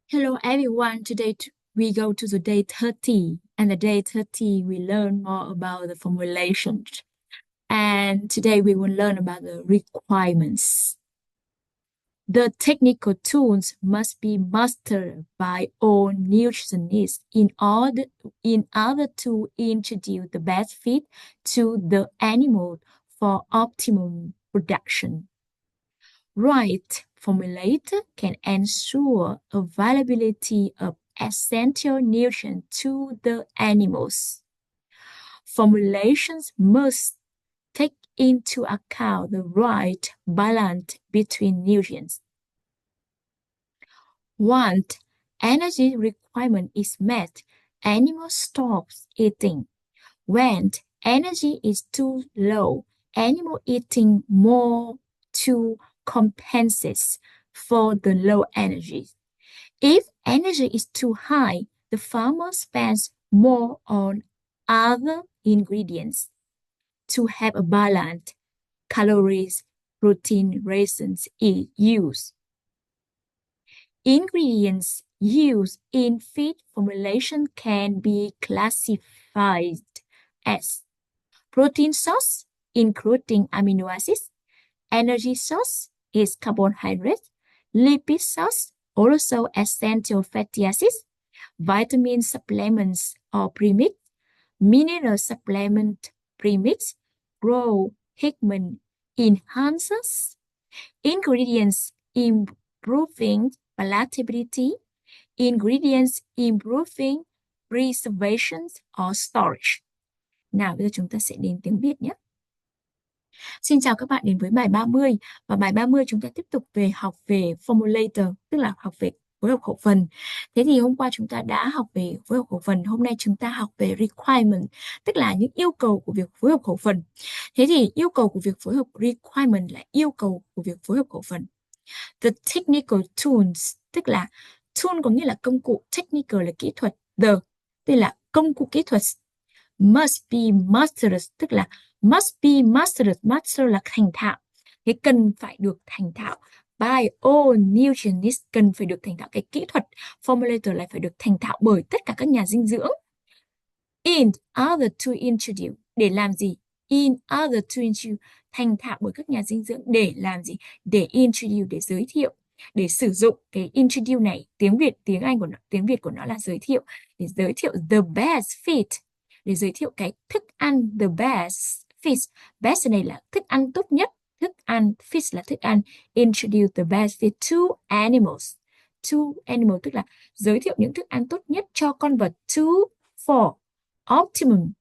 Hello everyone. We go to the day 30, and the day 30 we learn more about the formulations. And today we will learn about the requirements. The technical tools must be mastered by all nutritionists in order to introduce the best feed to the animal for optimum production. Right formulator can ensure availability of essential nutrients to the animals. Formulations must take into account the right balance between nutrients. Once energy requirement is met, animal stops eating. When energy is too low, animal eating more to compensate for the low energy. If energy is too high, the farmer spends more on other ingredients to have a balanced calories protein rations is used. Ingredients used in feed formulation can be classified as protein source, including amino acids. Energy source is carbohydrate. Lipid source, also essential fatty acids. Vitamin supplements or premix. Mineral supplement premix. Growth hormone enhancers. Ingredients improving palatability. Ingredients improving preservation or storage. Nào, bây giờ chúng ta sẽ đến tiếng Việt nhé. Xin chào các bạn đến với bài 30. Và bài 30 chúng ta tiếp tục học về formulator, tức là học về phối hợp khẩu phần. Thế thì hôm qua chúng ta đã học về phối hợp khẩu phần, hôm nay chúng ta học về requirement, tức là những yêu cầu của việc phối hợp khẩu phần. Thế thì yêu cầu của việc phối hợp requirement là yêu cầu của việc phối hợp khẩu phần. The technical tools, tức là tool có nghĩa là công cụ, technical là kỹ thuật, tức là công cụ kỹ thuật, must be mastered, tức là must be mastered, master là thành thạo, thế cần phải được thành thạo by all nutritionists, cần phải được thành thạo cái kỹ thuật formulator lại phải được thành thạo bởi tất cả các nhà dinh dưỡng. In order to introduce, để làm gì? In order to introduce, thành thạo bởi các nhà dinh dưỡng để làm gì? Để introduce, để giới thiệu, để sử dụng cái introduce này, tiếng Việt của nó là giới thiệu, để giới thiệu the best feed, để giới thiệu cái thức ăn the best fish. Best này là thức ăn tốt nhất, thức ăn, fish là thức ăn. Introduce the best feed to animals. To animal tức là giới thiệu những thức ăn tốt nhất cho con vật. To for optimum.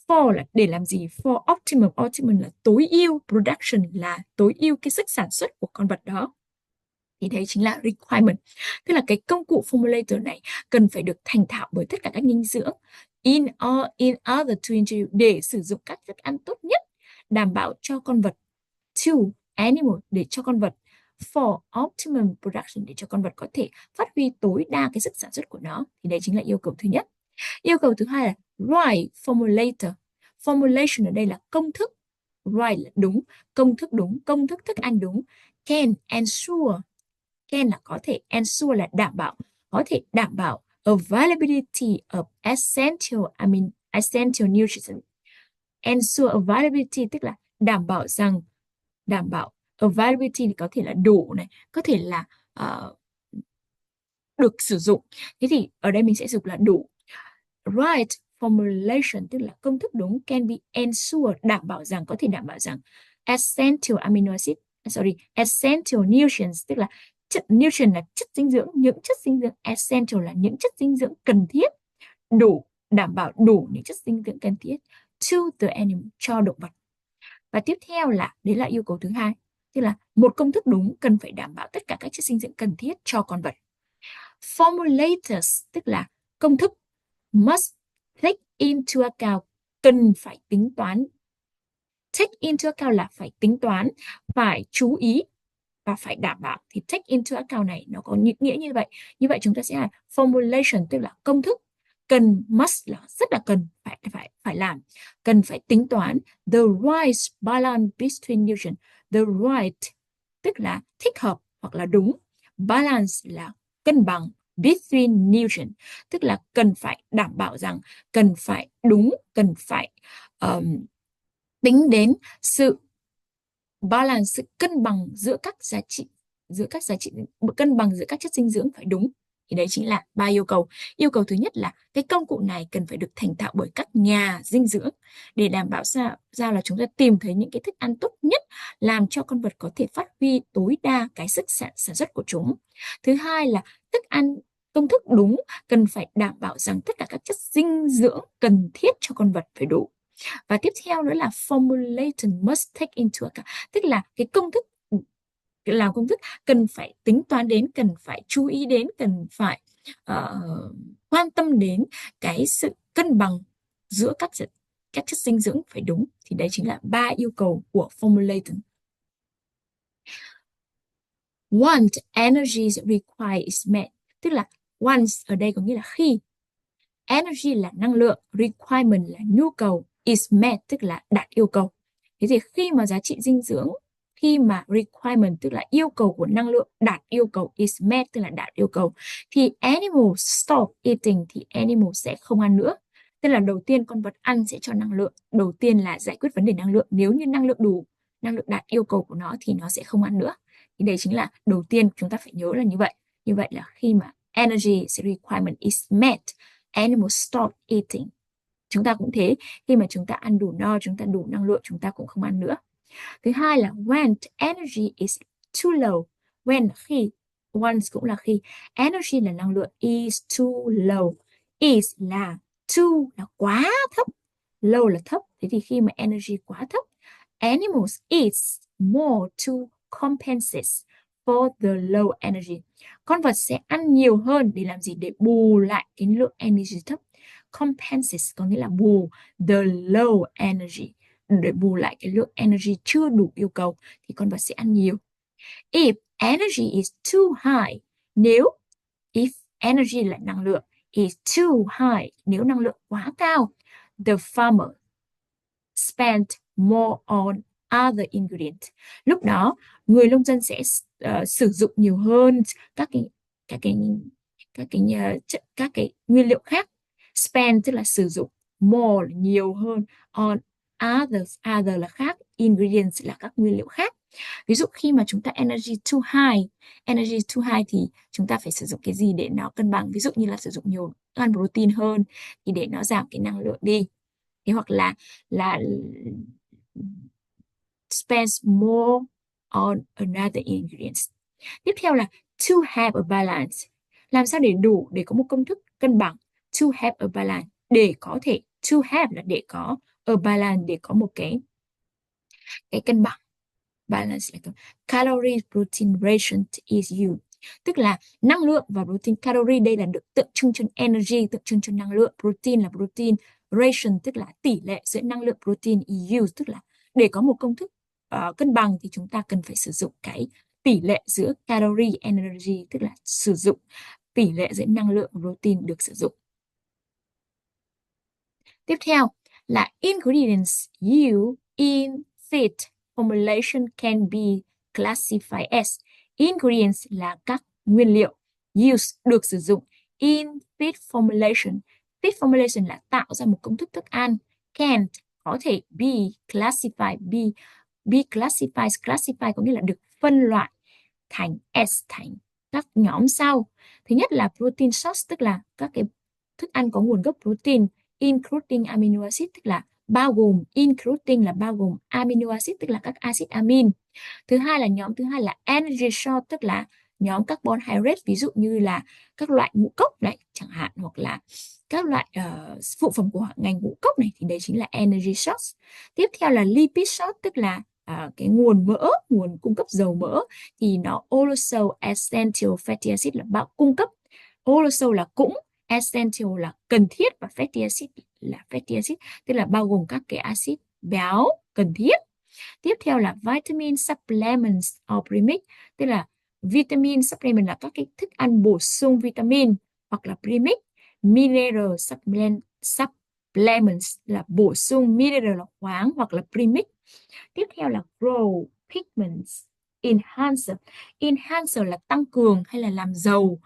For là để làm gì? For optimum. Optimum là tối ưu. Production là tối ưu cái sức sản xuất của con vật đó. Thì đấy chính là requirement. Tức là cái công cụ formulator này cần phải được thành thạo bởi tất cả các dinh dưỡng. In order to introduce, để sử dụng các thức ăn tốt nhất, đảm bảo cho con vật. To animal, để cho con vật. For optimum production, để cho con vật có thể phát huy tối đa cái sức sản xuất của nó. Thì đấy chính là yêu cầu thứ nhất. Yêu cầu thứ hai là right formulator. Formulation ở đây là công thức. Right là đúng, công thức đúng, công thức thức ăn đúng. Can ensure, can là có thể, ensure là đảm bảo, có thể đảm bảo availability of essential nutrients. Ensure availability tức là đảm bảo availability thì có thể là đủ này, có thể là được sử dụng. Thế thì ở đây mình sẽ dùng là đủ. Right formulation tức là công thức đúng, can be ensure, đảm bảo rằng, có thể đảm bảo rằng essential amino acid, essential nutrients tức là chất nutrient là chất dinh dưỡng, những chất dinh dưỡng, essential là những chất dinh dưỡng cần thiết, đủ, đảm bảo đủ những chất dinh dưỡng cần thiết to the animal, cho động vật. Và tiếp theo là, đấy là yêu cầu thứ hai, tức là một công thức đúng cần phải đảm bảo tất cả các chất dinh dưỡng cần thiết cho con vật. Formulators tức là công thức, must take into account, cần phải tính toán. Take into account là phải tính toán, phải chú ý và phải đảm bảo. Thì take into account này nó có nghĩa như vậy. Như vậy chúng ta sẽ là formulation tức là công thức, cần, must là rất là cần, phải làm, cần phải tính toán. The right balance between nutrients. The right tức là thích hợp hoặc là đúng, balance là cân bằng, between nutrients, tức là cần phải đảm bảo rằng, cần phải đúng, cần phải tính đến sự balance, sự cân bằng giữa các giá trị, cân bằng giữa các chất dinh dưỡng phải đúng. Thì đấy chính là 3 yêu cầu. Yêu cầu thứ nhất là cái công cụ này cần phải được thành thạo bởi các nhà dinh dưỡng để đảm bảo ra là chúng ta tìm thấy những cái thức ăn tốt nhất làm cho con vật có thể phát huy tối đa cái sức sản xuất của chúng. Thứ hai là thức ăn công thức đúng cần phải đảm bảo rằng tất cả các chất dinh dưỡng cần thiết cho con vật phải đủ. Và tiếp theo nữa là formulation must take into account, tức là cái công thức làm công thức cần phải tính toán đến, cần phải chú ý đến, cần phải quan tâm đến cái sự cân bằng giữa các chất dinh dưỡng phải đúng. Thì đấy chính là 3 yêu cầu của formulation. Once energy required is met, tức là once ở đây có nghĩa là khi, energy là năng lượng, requirement là nhu cầu, is met tức là đạt yêu cầu. Thế thì khi mà giá trị dinh dưỡng, khi mà requirement tức là yêu cầu của năng lượng đạt yêu cầu, is met tức là đạt yêu cầu, thì animal stop eating, thì animal sẽ không ăn nữa. Tức là đầu tiên con vật ăn sẽ cho năng lượng, đầu tiên là giải quyết vấn đề năng lượng. Nếu như năng lượng đủ, năng lượng đạt yêu cầu của nó thì nó sẽ không ăn nữa. Thì đây chính là đầu tiên chúng ta phải nhớ là như vậy. Như vậy là khi mà energy requirement is met, animal stop eating. Chúng ta cũng thế, khi mà chúng ta ăn đủ no, chúng ta đủ năng lượng, chúng ta cũng không ăn nữa. Thứ hai là when energy is too low. When là khi, once cũng là khi, energy là năng lượng, is too low. Is là too là quá thấp, low là thấp. Thế thì khi mà energy quá thấp, animals eat more to compensate for the low energy. Con vật sẽ ăn nhiều hơn để làm gì? Để bù lại cái lượng energy thấp. Compensate có nghĩa là bù the low energy, để bù lại cái lượng energy chưa đủ yêu cầu thì con vật sẽ ăn nhiều. If energy is too high, nếu if energy là năng lượng, is too high, nếu năng lượng quá cao, the farmer spend more on other ingredients. Lúc đó người nông dân sẽ sử dụng nhiều hơn các cái nguyên liệu khác. Spend tức là sử dụng, more là nhiều hơn, on others, other là khác, ingredients là các nguyên liệu khác. Ví dụ khi mà chúng ta energy too high thì chúng ta phải sử dụng cái gì để nó cân bằng. Ví dụ như là sử dụng nhiều ăn protein hơn thì để nó giảm cái năng lượng đi. Thế hoặc là spends more on another ingredients. Tiếp theo là to have a balance. Làm sao để đủ, để có một công thức cân bằng. To have a balance, để có thể, to have là để có, a balance để có một cái cân bằng. Balance là calorie protein ration is used. Tức là năng lượng và protein, calorie đây là được tượng trưng cho energy, tượng trưng cho năng lượng, protein là protein, ration tức là tỷ lệ giữa năng lượng protein is used, tức là để có một công thức cân bằng thì chúng ta cần phải sử dụng cái tỷ lệ giữa calorie energy, tức là sử dụng tỷ lệ giữa năng lượng và protein được sử dụng. Tiếp theo là ingredients used in feed formulation can be classified as. Ingredients là các nguyên liệu used được sử dụng in feed formulation. Feed formulation là tạo ra một công thức thức ăn. Can có thể be classified, be classified, classify có nghĩa là được phân loại thành as, thành các nhóm sau. Thứ nhất là protein source, tức là các cái thức ăn có nguồn gốc protein, including amino acid tức là bao gồm, including là bao gồm, amino acid tức là các acid amin. Thứ hai là nhóm thứ hai là energy source, tức là nhóm carbon hydrate, ví dụ như là các loại ngũ cốc này chẳng hạn, hoặc là các loại phụ phẩm của ngành ngũ cốc này, thì đấy chính là energy source. Tiếp theo là lipid source, tức là cái nguồn mỡ, nguồn cung cấp dầu mỡ, thì nó also essential fatty acid là cung cấp, also là cũng, essential là cần thiết, và fatty acid là fatty acid tức là bao gồm các cái acid béo cần thiết. Tiếp theo là vitamin supplements or premix, tức là vitamin supplement là các cái thức ăn bổ sung vitamin, hoặc là premix. Mineral supplements là bổ sung, mineral là khoáng, hoặc là premix. Tiếp theo là grow pigments enhancer. Enhancer là tăng cường hay là làm giàu,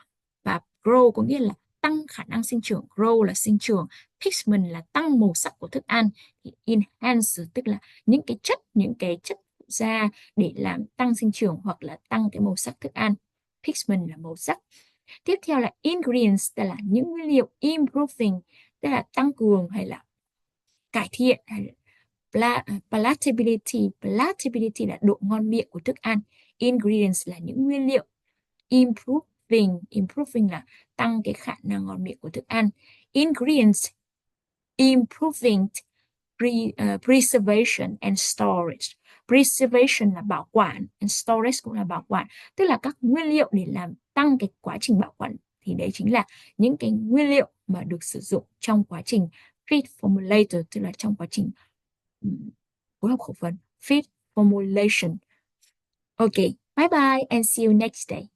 và grow có nghĩa là tăng khả năng sinh trưởng, grow là sinh trưởng, pigment là tăng màu sắc của thức ăn, thì enhance tức là những cái chất phụ gia để làm tăng sinh trưởng hoặc là tăng cái màu sắc thức ăn. Pigment là màu sắc. Tiếp theo là ingredients, tức là những nguyên liệu. Improving tức là tăng cường hay là cải thiện, hay là palatability. Palatability là độ ngon miệng của thức ăn. Ingredients là những nguyên liệu. Improving là tăng cái khả năng ngon miệng của thức ăn. Ingredients improving preservation and storage. Preservation là bảo quản, and storage cũng là bảo quản, tức là các nguyên liệu để làm tăng cái quá trình bảo quản, thì đấy chính là những cái nguyên liệu mà được sử dụng trong quá trình feed formulator, tức là trong quá trình phối hợp khẩu phần, feed formulation. Okay, bye bye and see you next day.